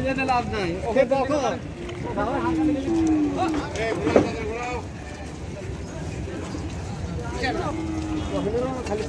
জেনে লাভ নাই ওকে দেখো খালি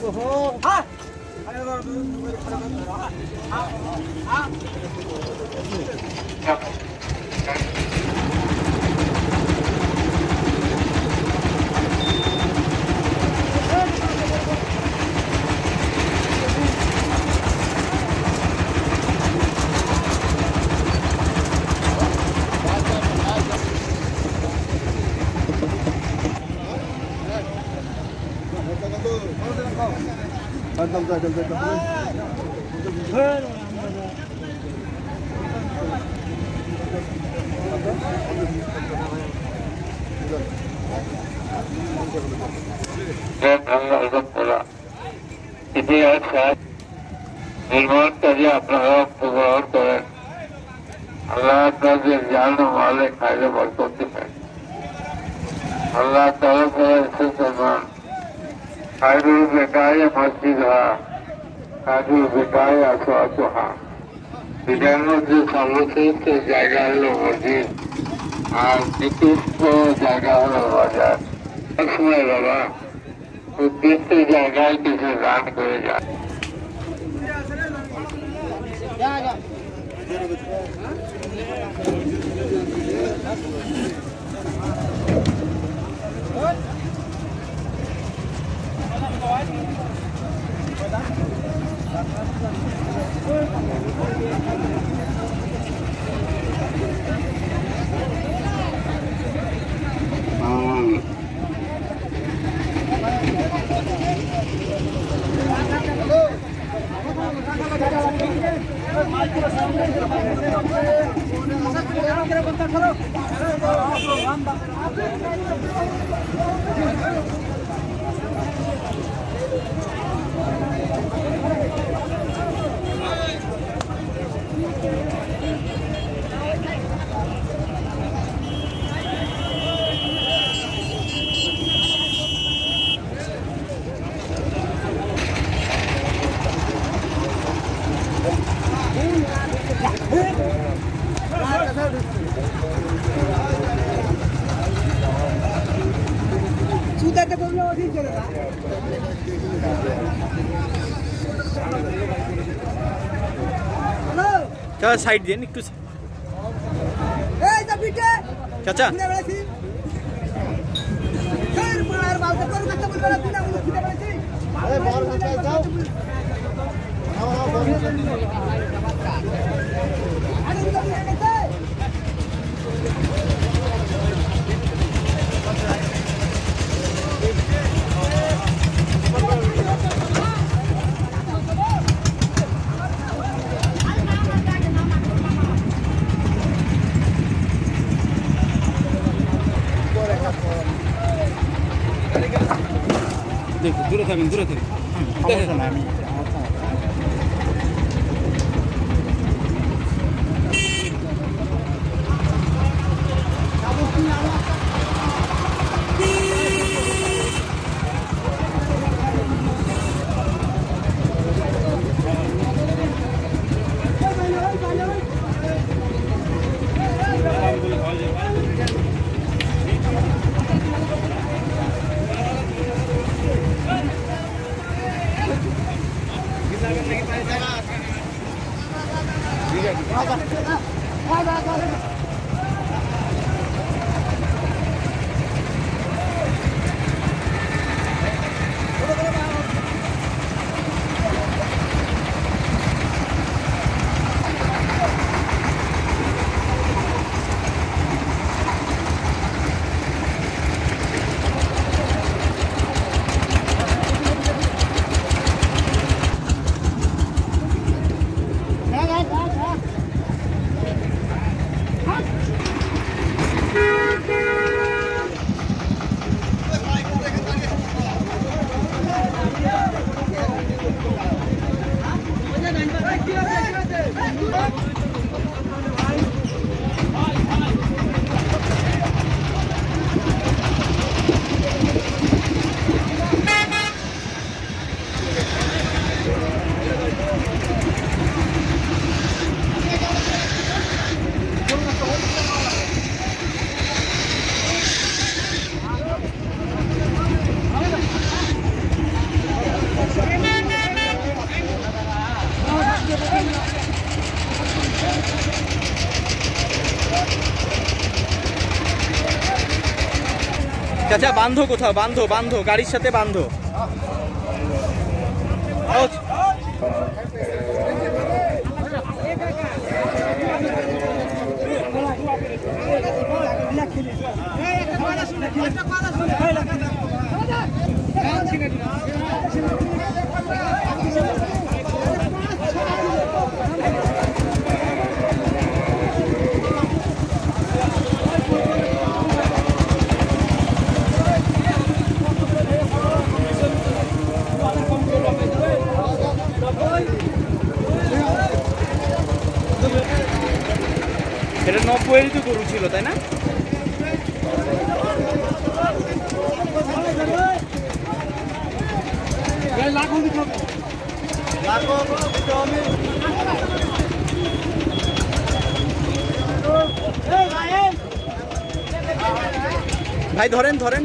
निर्माण कार्य अपना पूरा करें अल्लाह ताला जान वाले खाए बरकत है अल्लाह ताला का समान खायरू बेटाए मस्जिद हा खायरू बेटाए आसो हा विधानों जो सर्वश्रेष्ठ জায়গা হলো মসজিদ আর নিকৃষ্ট জায়গা হলো বাজার সময় বাবা উদ্দেশ্য জায়গায় কিছু দান করে যায় क्या साइड दिए निकटू से चाचा देखो दूर था চাচা বান্ধো কোথাও, বান্ধো বান্ধো, গাড়ির সাথে বান্ধো। এটা 90-এরই তো গরু ছিল, তাই না? ভাই ধরেন ধরেন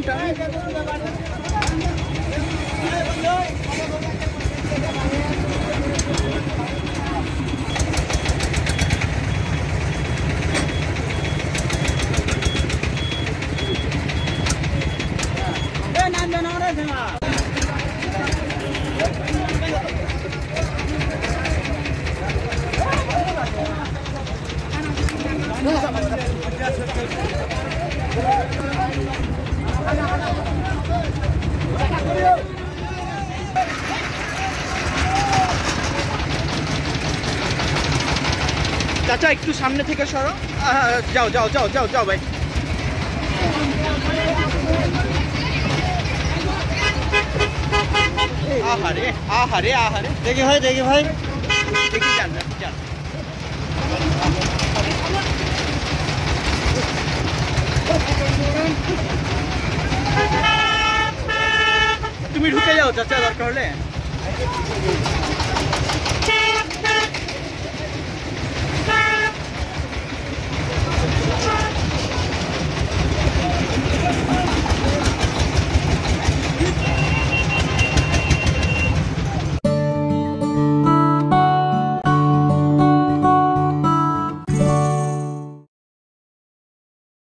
চাচা একটু সামনে থেকে সরো। যাও যাও যাও যাও যাও ভাই। আহারে আহারে আহারে, দেখি ভাই দেখি ভাই, দেখি যান যান। তুমি ঢুকে যাও চাচা, দরকার হলে।